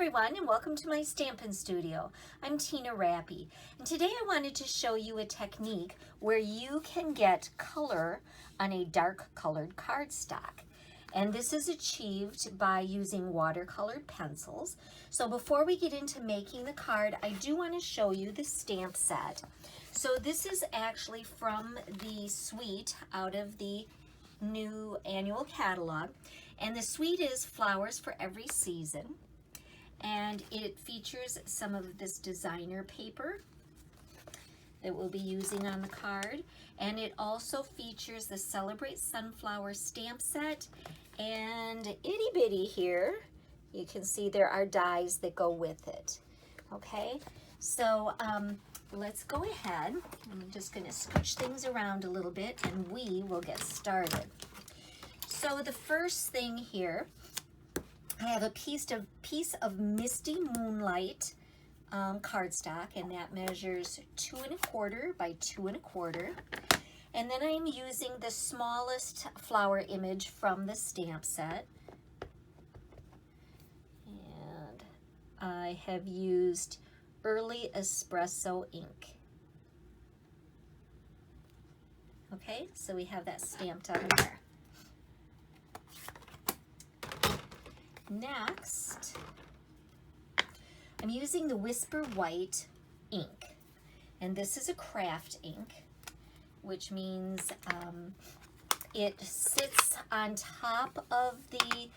everyone, and welcome to my Stampin' Studio. I'm Tina Rappy, and today I wanted to show you a technique where you can get color on a dark colored cardstock. And this is achieved by using watercolored pencils. So before we get into making the card, I do want to show you the stamp set. So this is actually from the suite out of the new annual catalog. And the suite is Flowers for Every Season. And it features some of this designer paper that we'll be using on the card. And it also features the Celebrate Sunflower stamp set. And itty bitty here, you can see there are dies that go with it. Okay, so let's go ahead. I'm just going to scooch things around a little bit and we will get started. So the first thing here, I have a piece of Misty Moonlight cardstock, and that measures 2 1/4 by 2 1/4. And then I'm using the smallest flower image from the stamp set. And I have used Early Espresso ink. Okay, so we have that stamped on there. Next, I'm using the Whisper White ink, and this is a craft ink, which means it sits on top of the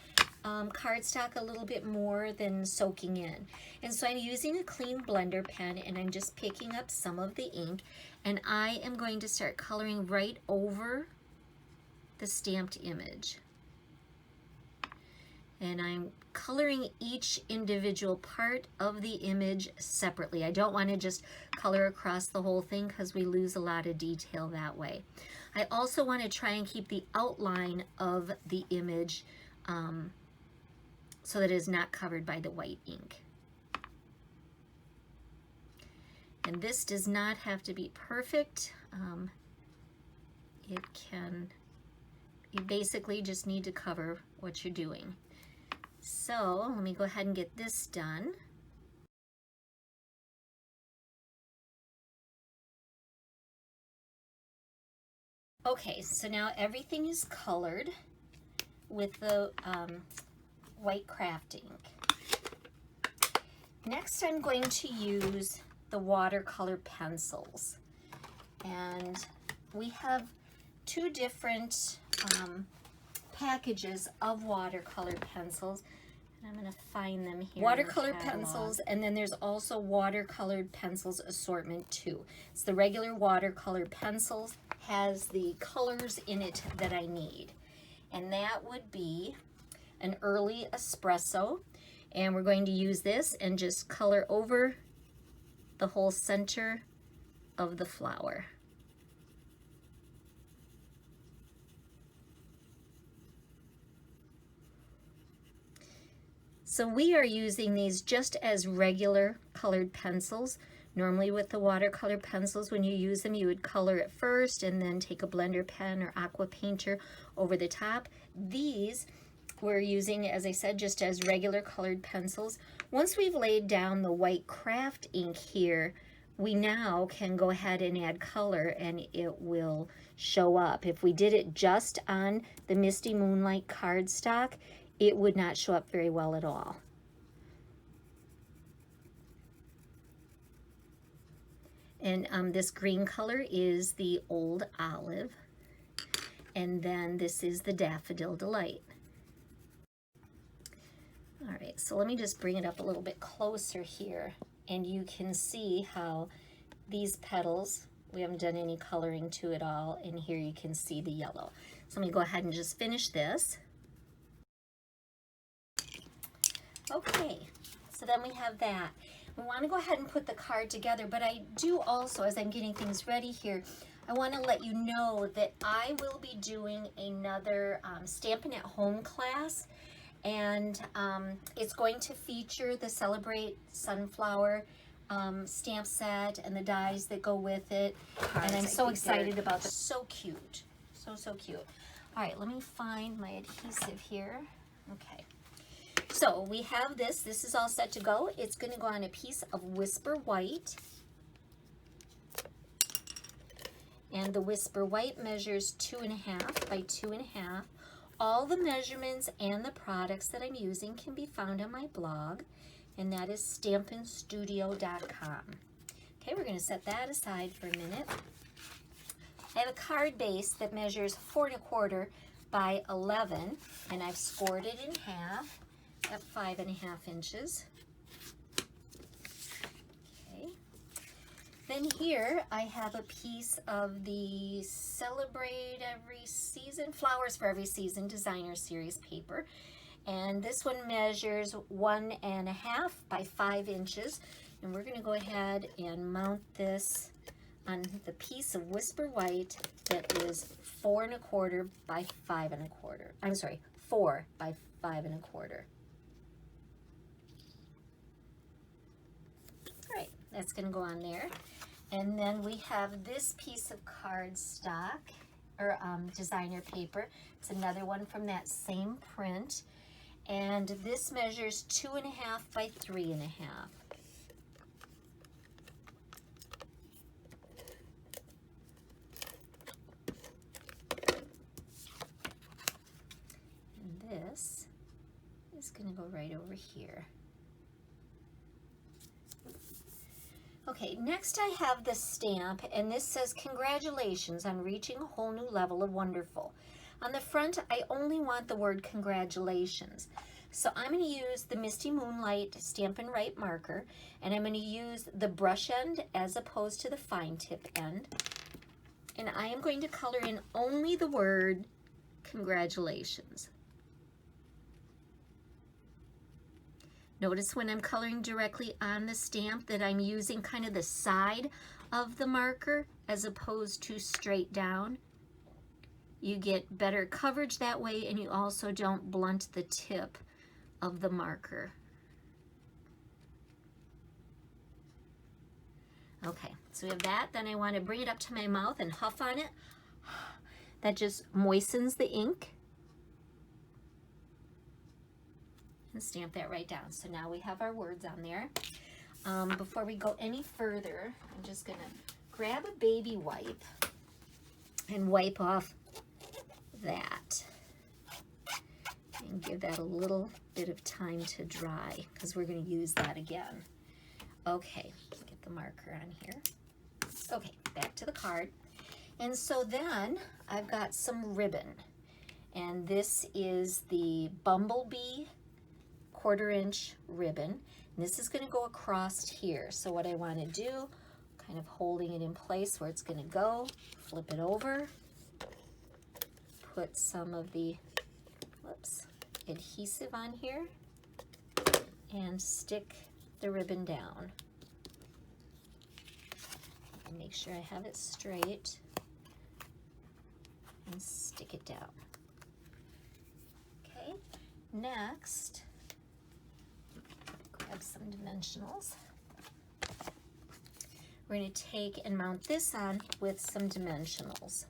cardstock a little bit more than soaking in. And so I'm using a clean blender pen, and I'm just picking up some of the ink, and I am going to start coloring right over the stamped image. And I'm coloring each individual part of the image separately. I don't want to just color across the whole thing because we lose a lot of detail that way. I also want to try and keep the outline of the image so that it is not covered by the white ink. And this does not have to be perfect. You basically just need to cover what you're doing. So let me go ahead and get this done. Okay, so now everything is colored with the white craft ink. Next, I'm going to use the watercolor pencils. And we have two different packages of watercolor pencils. And I'm going to find them here. Watercolor pencils, and then there's also watercolored pencils assortment too. It's the regular watercolor pencils, has the colors in it that I need. And that would be an Early Espresso. And we're going to use this and just color over the whole center of the flower. So we are using these just as regular colored pencils. Normally with the watercolor pencils, when you use them, you would color it first and then take a blender pen or aqua painter over the top. These we're using, as I said, just as regular colored pencils. Once we've laid down the white craft ink here, we now can go ahead and add color and it will show up. If we did it just on the Misty Moonlight cardstock, it would not show up very well at all. And this green color is the Old Olive. And then this is the Daffodil Delight. All right, so let me just bring it up a little bit closer here. And you can see how these petals, we haven't done any coloring to it all. And here you can see the yellow. So let me go ahead and just finish this. Okay, so then we have that. We want to go ahead and put the card together, but I do also, as I'm getting things ready here, I want to let you know that I will be doing another Stampin' at Home class, and it's going to feature the Celebrate Sunflower stamp set and the dies that go with it, and I'm so excited about this. So cute, so cute. All right, let me find my adhesive here. Okay. So we have this. This is all set to go. It's going to go on a piece of Whisper White. And the Whisper White measures 2.5 by 2.5. All the measurements and the products that I'm using can be found on my blog, and that is stampinstudio.com. Okay, we're going to set that aside for a minute. I have a card base that measures 4.25 by 11, and I've scored it in half at 5.5 inches. Okay. Then here I have a piece of the Celebrate Every Season, Flowers for Every Season Designer Series paper. And this one measures 1.5 by 5 inches. And we're going to go ahead and mount this on the piece of Whisper White that is 4.25 by 5.25. I'm sorry, 4 by 5.25. All right, that's going to go on there. And then we have this piece of cardstock, or designer paper. It's another one from that same print. And this measures 2.5 by 3.5. And this is going to go right over here. Okay, next I have the stamp, and this says, "Congratulations on reaching a whole new level of wonderful." On the front, I only want the word congratulations. So I'm going to use the Misty Moonlight Stampin' Write marker, and I'm going to use the brush end as opposed to the fine tip end. And I am going to color in only the word congratulations. Notice when I'm coloring directly on the stamp that I'm using kind of the side of the marker as opposed to straight down. You get better coverage that way, and you also don't blunt the tip of the marker. Okay, so we have that. Then I want to bring it up to my mouth and huff on it. That just moistens the ink. And stamp that right down. So now we have our words on there. Before we go any further, I'm just going to grab a baby wipe and wipe off that. And give that a little bit of time to dry, because we're going to use that again. Okay, get the marker on here. Okay, back to the card. And so then I've got some ribbon. And this is the Bumblebee 1/4 inch ribbon. And this is going to go across here. So what I want to do, kind of holding it in place where it's going to go, flip it over, put some of the adhesive on here, and stick the ribbon down. And make sure I have it straight and stick it down. Okay, next, grab some dimensionals. We're going to take and mount this on with some dimensionals.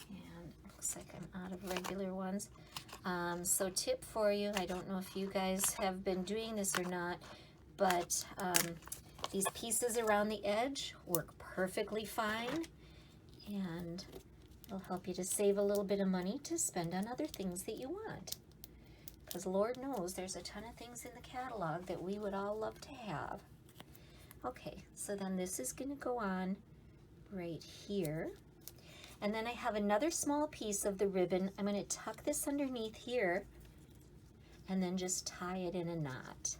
And it looks like I'm out of regular ones. So tip for you, I don't know if you guys have been doing this or not, but these pieces around the edge work perfectly fine, and it'll help you to save a little bit of money to spend on other things that you want. Because Lord knows there's a ton of things in the catalog that we would all love to have. Okay, so then this is going to go on right here. And then I have another small piece of the ribbon. I'm going to tuck this underneath here and then just tie it in a knot.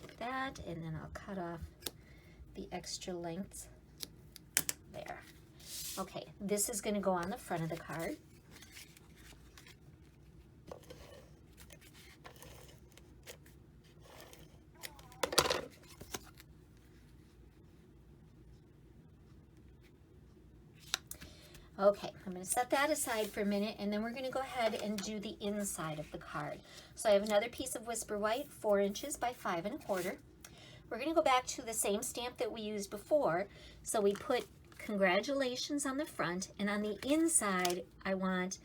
Like that, and then I'll cut off the extra lengths there. Okay, this is going to go on the front of the card. Okay, I'm going to set that aside for a minute, and then we're going to go ahead and do the inside of the card. So I have another piece of Whisper White, 4 inches by 5 1/4. I'm we're going to go back to the same stamp that we used before. So we put congratulations on the front, and on the inside, I want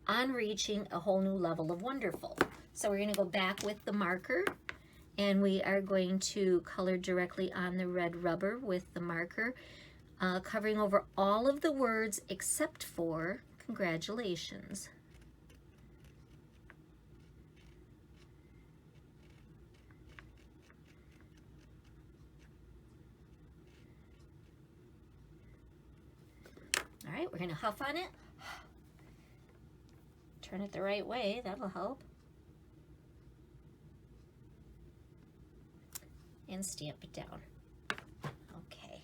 on reaching a whole new level of wonderful. So we're going to go back with the marker, and we are going to color directly on the red rubber with the marker, covering over all of the words except for congratulations. All right, we're going to huff on it. Turn it the right way, that'll help. And stamp it down. Okay.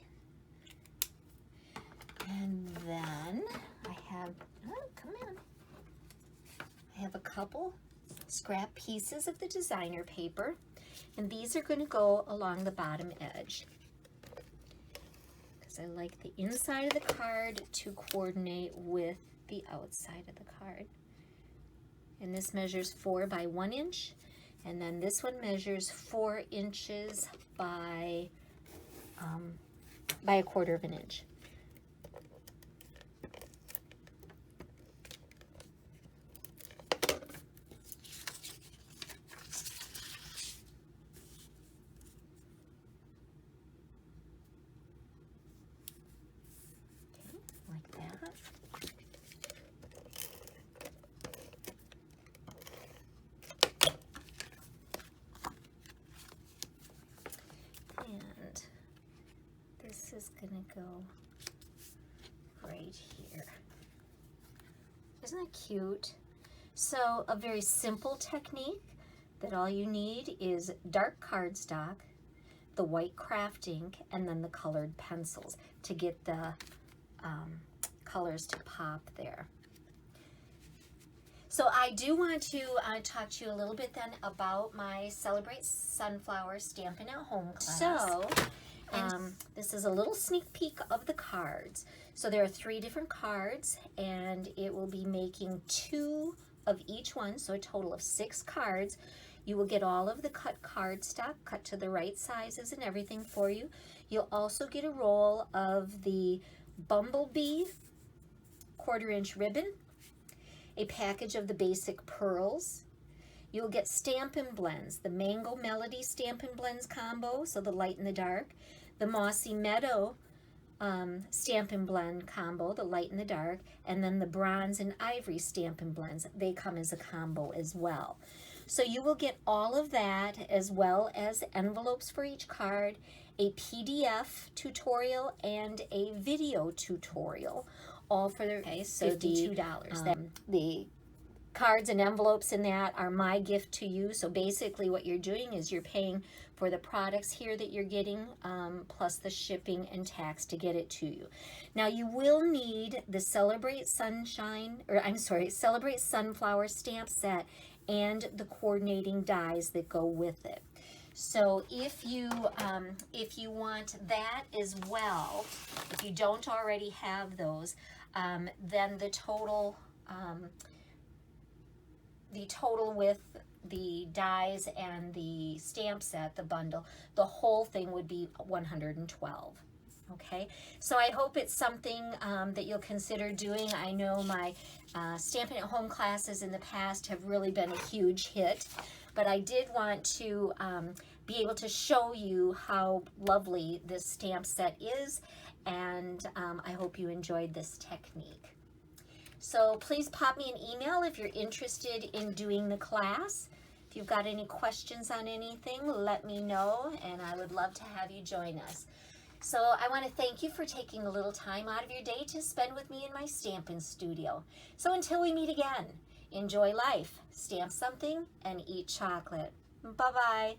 And then I have, oh, come on. I have a couple scrap pieces of the designer paper, and these are going to go along the bottom edge, because I like the inside of the card to coordinate with the outside of the card. And this measures 4 by 1 inch, and then this one measures 4 inches by 1/4 of an inch. And this is gonna go right here. Isn't that cute? So a very simple technique that all you need is dark cardstock, the white craft ink, and then the colored pencils to get the colors to pop there. So I do want to talk to you a little bit then about my Celebrate Sunflower Stampin' at Home class. So this is a little sneak peek of the cards. So there are 3 different cards, and it will be making 2 of each one, so a total of 6 cards. You will get all of the cut cardstock, cut to the right sizes and everything for you. You'll also get a roll of the Bumblebee 1/4 inch ribbon, a package of the basic pearls. You'll get Stampin' Blends, the Mango Melody Stampin' Blends combo, so the light and the dark, the Mossy Meadow Stampin' Blend combo, the light and the dark, and then the Bronze and Ivory Stampin' Blends. They come as a combo as well. So you will get all of that, as well as envelopes for each card, a PDF tutorial, and a video tutorial, all for $52. The cards and envelopes in that are my gift to you. So basically what you're doing is you're paying for the products here that you're getting, plus the shipping and tax to get it to you. Now you will need the Celebrate Sunflower stamp set and the coordinating dies that go with it. So if you want that as well, if you don't already have those, then the total with the dies and the stamp set, the bundle, the whole thing would be $112. Okay, so I hope it's something that you'll consider doing. I know my Stampin' at Home classes in the past have really been a huge hit, but I did want to be able to show you how lovely this stamp set is, and I hope you enjoyed this technique. So please pop me an email if you're interested in doing the class. If you've got any questions on anything, let me know, and I would love to have you join us. So I want to thank you for taking a little time out of your day to spend with me in my stamping studio. So until we meet again, enjoy life, stamp something, and eat chocolate. Bye-bye.